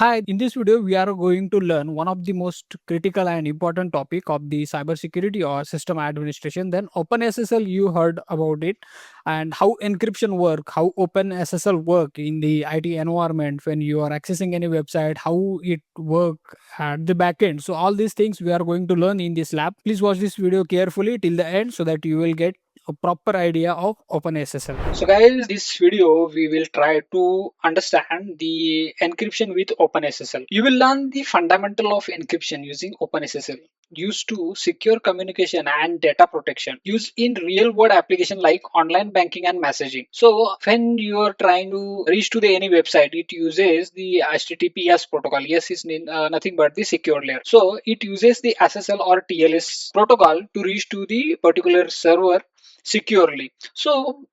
Hi, in this video, we are going to learn one of the most critical and important topic of the cybersecurity or system administration. Then OpenSSL, you heard about it, and how encryption work, how OpenSSL work in the IT environment when you are accessing any website, how it work at the backend. So all these things we are going to learn in this lab. Please watch this video carefully till the end so that you will get a proper idea of OpenSSL. So guys, this video we will try to understand the encryption with OpenSSL. You will learn the fundamental of encryption using OpenSSL, used to secure communication and data protection, used in real world application like online banking and messaging. So when you are trying to reach to the any website, it uses the HTTPS protocol. Yes is nothing but the secure layer. So it uses the SSL or TLS protocol to reach to the particular server securely. So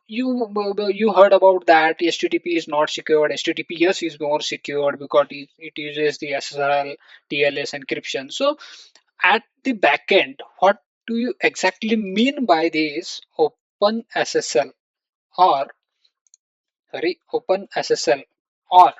you heard about that HTTP is not secured, HTTPS is more secured because it uses the SSL TLS encryption. So at the back end, what do you exactly mean by this open SSL or open SSL or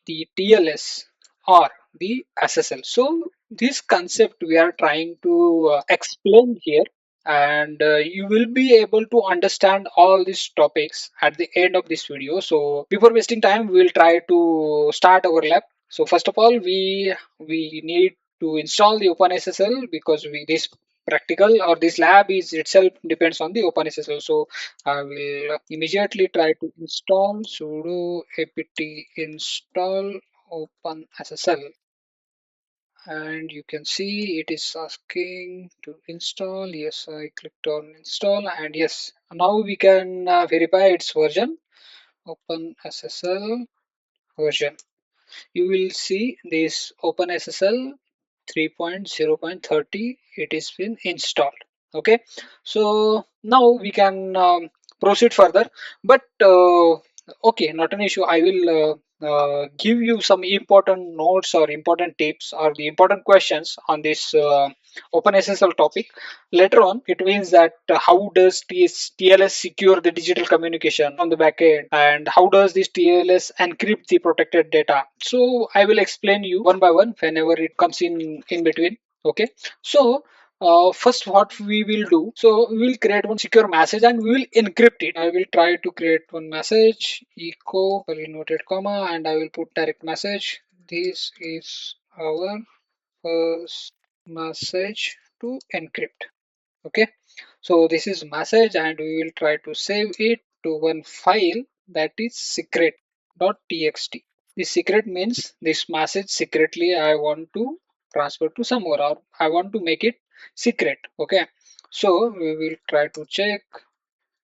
the TLS or the SSL? So this concept we are trying to explain here, and you will be able to understand all these topics at the end of this video. So before wasting time, we will try to start our lab. So first of all, we need to install the OpenSSL because this practical or this lab is itself depends on the OpenSSL. So I will immediately try to install sudo apt install OpenSSL, and you can see it is asking to install. Yes, I clicked on install, and yes, now we can verify its version. OpenSSL version. You will see this OpenSSL 3.0.30. It is been installed. Okay, so now we can proceed further. But okay, not an issue. I will give you some important notes or important tips or the important questions on this OpenSSL topic. Later on, it means that how does this TLS secure the digital communication on the backend, and how does this TLS encrypt the protected data? So I will explain you one by one whenever it comes in between. Okay, so first what we will do, so we will create one secure message and we will encrypt it. I will try to create one message echo inverted comma, and I will put direct message. This is our first message to encrypt. Okay, so this is message, and we will try to save it to one file that is secret.txt. This secret means this message secretly I want to transfer to someone, or I want to make it secret. Okay, so we will try to check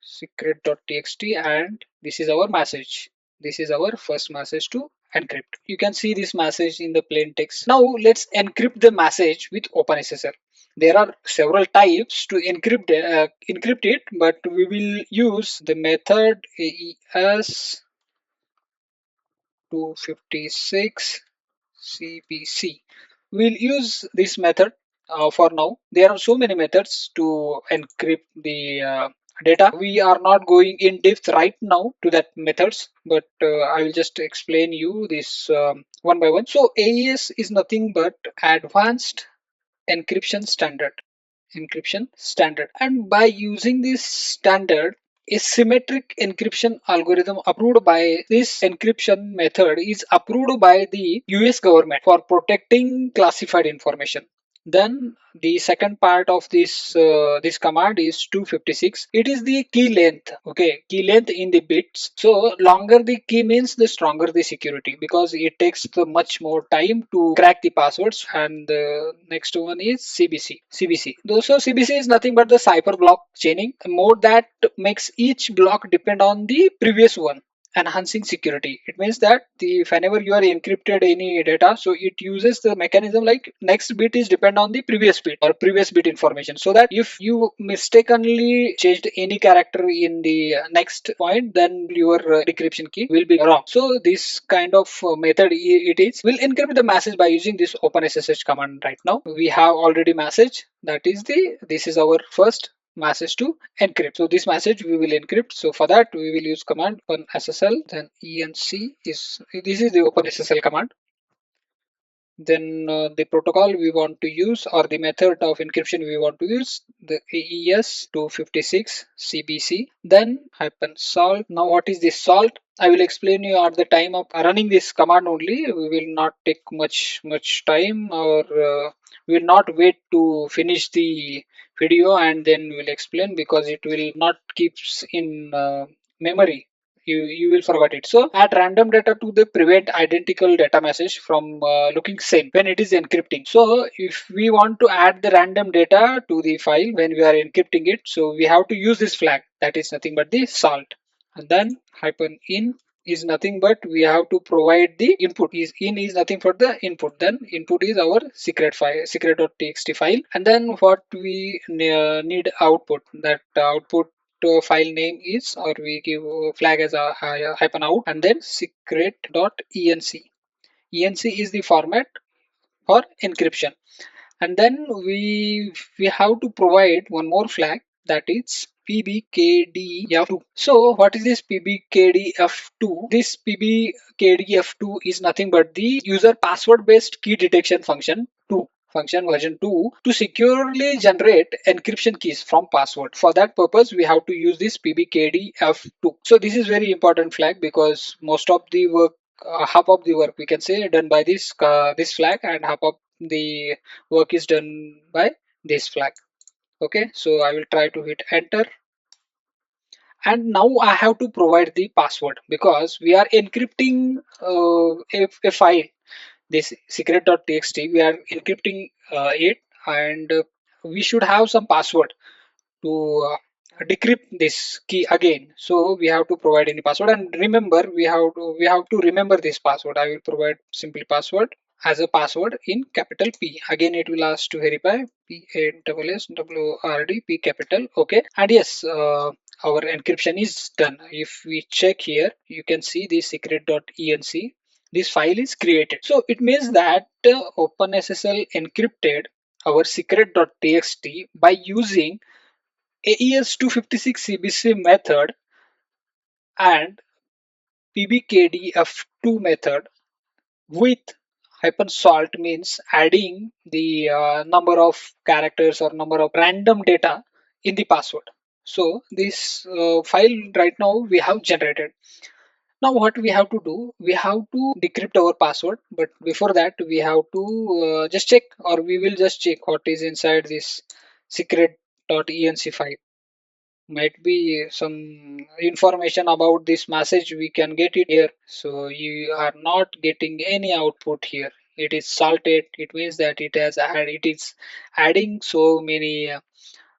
secret.txt, and this is our message. This is our first message to encrypt. You can see this message in the plain text. Now let's encrypt the message with OpenSSL. There are several types to encrypt it, but we will use the method AES 256 CBC. We'll use this method for now. There are so many methods to encrypt the data. We are not going in depth right now to that methods, but I will just explain you this one by one. So AES is nothing but advanced encryption standard. And by using this standard, a symmetric encryption algorithm approved by this encryption method is approved by the US government for protecting classified information. Then the second part of this command is 256. It is the key length. Okay, key length in the bits. So longer the key means the stronger the security, because it takes the much more time to crack the passwords. And the next one is CBC. So CBC is nothing but the cipher block chaining mode that makes each block depend on the previous one, enhancing security. It means that the whenever you are encrypted any data, so it uses the mechanism like next bit is depend on the previous bit or previous bit information, so that if you mistakenly changed any character in the next point, then your decryption key will be wrong. So this kind of method it is will encrypt the message by using this OpenSSH command. Right now we have already message, that is this is our first message to encrypt. So this message we will encrypt. So for that we will use command OpenSSL, then enc is, this is the OpenSSL command. Then the protocol we want to use, or the method of encryption we want to use, the AES 256 CBC, then hyphen salt. Now what is this salt? I will explain you at the time of running this command only. We will not take much time, or we will not wait to finish the video and then we'll explain, because it will not keeps in memory. You will forget it. So add random data to the prevent identical data message from looking same when it is encrypting. So if we want to add the random data to the file when we are encrypting it, so we have to use this flag, that is nothing but the salt. And then hyphen in is nothing but we have to provide the input. Is in is nothing for the input, then input is our secret file, secret.txt file. And then what we need output, that output file name is, or we give flag as a hyphen out, and then secret.enc. enc is the format for encryption. And then we have to provide one more flag, that is pbkdf2. So what is this pbkdf2? This pbkdf2 is nothing but the user password based key detection function 2, function version 2, to securely generate encryption keys from password. For that purpose we have to use this pbkdf2. So this is very important flag, because most of the work, half of the work we can say done by this flag, and half of the work is done by this flag. Okay, so I will try to hit enter, and now I have to provide the password, because we are encrypting a file, this secret.txt, we are encrypting it, and we should have some password to decrypt this key again. So we have to provide any password, and remember we have to remember this password. I will provide simply password as a password in capital P. Again it will ask to verify PASSWORD P capital. Okay, and yes, our encryption is done. If we check here, you can see the secret.enc, this file is created. So it means that OpenSSL encrypted our secret.txt by using AES 256 CBC method and PBKDF2 method with hyphen salt, means adding the number of characters or number of random data in the password. So this file right now we have generated. Now what we have to do, we have to decrypt our password, but before that we have to just check, or we will just check what is inside this secret.enc file. Might be some information about this message we can get it here. So you are not getting any output here. It is salted. It means that it is adding so many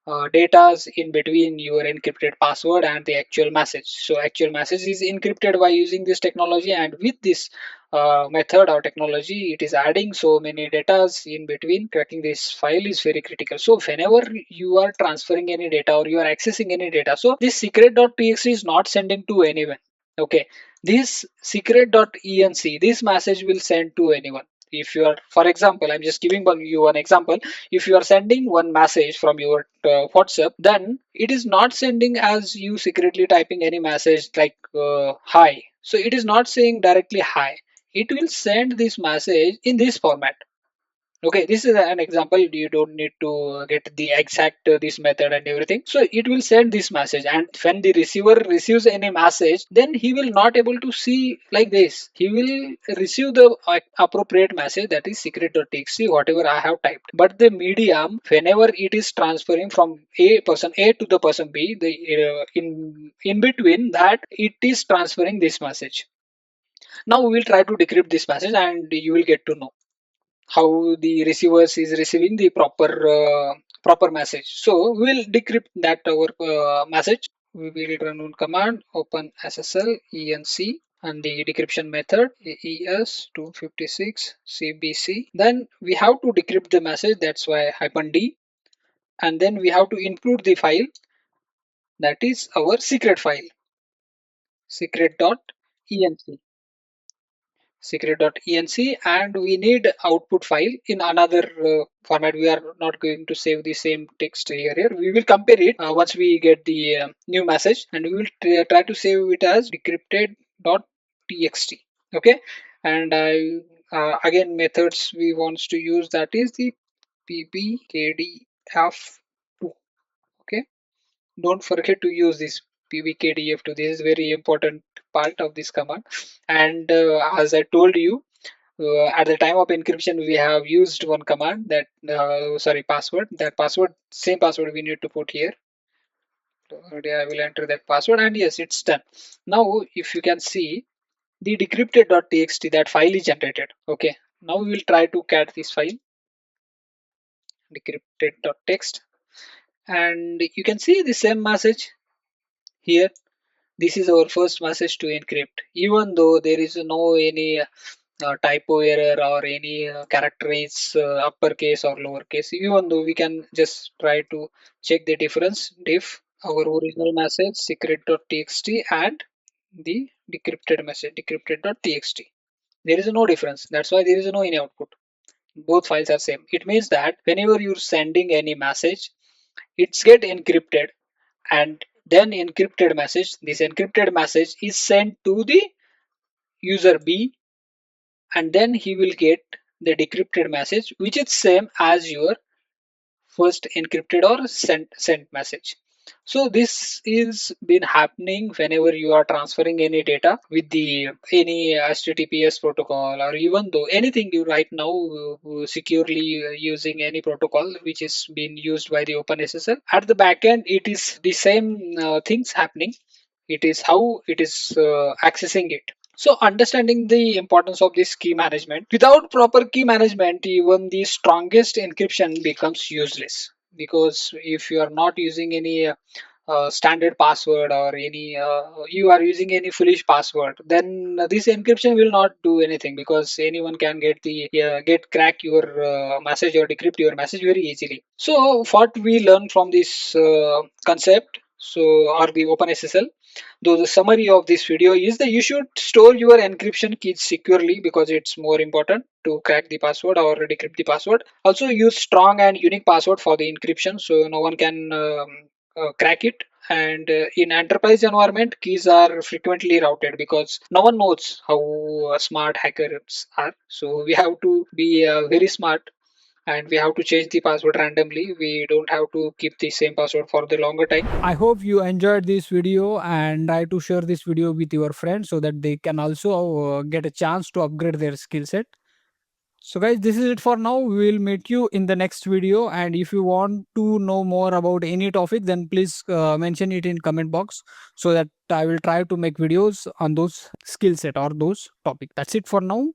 datas in between your encrypted password and the actual message. So actual message is encrypted by using this technology, and with this method or technology, it is adding so many datas in between. Cracking this file is very critical. So whenever you are transferring any data or you are accessing any data, so this secret.txt is not sending to anyone. Okay, this secret.enc, this message will send to anyone. If you are, for example, I'm just giving you an example. If you are sending one message from your WhatsApp, then it is not sending as you secretly typing any message like hi. So it is not saying directly hi. It will send this message in this format. Okay, this is an example. You don't need to get the exact this method and everything. So it will send this message, and when the receiver receives any message, then he will not able to see like this. He will receive the appropriate message, that is secret.txt, whatever I have typed. But the medium, whenever it is transferring from a person A to the person B, the in between that it is transferring this message. Now we will try to decrypt this message, and you will get to know how the receivers is receiving the proper message. So we will decrypt that our message. We will run on command OpenSSL enc and the decryption method AES 256 CBC. Then we have to decrypt the message. That's why hyphen D. And then we have to include the file, that is our secret file, secret.enc. secret.enc, and we need output file in another format. We are not going to save the same text here. We will compare it once we get the new message, and we will try to save it as decrypted.txt. Okay, and I again methods we wants to use, that is the pbkdf2. Okay, don't forget to use this pbkdf2. This is very important part of this command. And as I told you, at the time of encryption we have used one command, that sorry, password. That password, same password we need to put here. I will enter that password, and yes, it's done. Now if you can see, the decrypted.txt, that file is generated. Okay, now we will try to cat this file, decrypted.txt, and you can see the same message here. This is our first message to encrypt. Even though there is no any typo error or any character is uppercase or lowercase, even though we can just try to check the difference. If our original message secret.txt and the decrypted message decrypted.txt, there is no difference. That's why there is no any output. Both files are same. It means that whenever you're sending any message, it's get encrypted, and then encrypted message, this encrypted message is sent to the user B, and then he will get the decrypted message, which is same as your first encrypted or sent message. So this is been happening whenever you are transferring any data with the any HTTPS protocol, or even though anything you right now securely using any protocol which is being used by the OpenSSL. At the backend, it is the same things happening. It is how it is accessing it. So understanding the importance of this key management. Without proper key management, even the strongest encryption becomes useless. Because if you are not using any standard password, or any you are using any foolish password, then this encryption will not do anything, because anyone can get the get crack your message or decrypt your message very easily. So what we learn from this concept, so, or the OpenSSL, though the summary of this video is that you should store your encryption keys securely, because it's more important to crack the password or decrypt the password. Also use strong and unique password for the encryption, so no one can crack it. And in enterprise environment, keys are frequently routed, because no one knows how smart hackers are. So we have to be very smart, and we have to change the password randomly. We don't have to keep the same password for the longer time. I hope you enjoyed this video, and try to share this video with your friends so that they can also get a chance to upgrade their skill set. So guys, this is it for now. We will meet you in the next video, and if you want to know more about any topic, then please mention it in comment box, so that I will try to make videos on those skill set or those topic. That's it for now.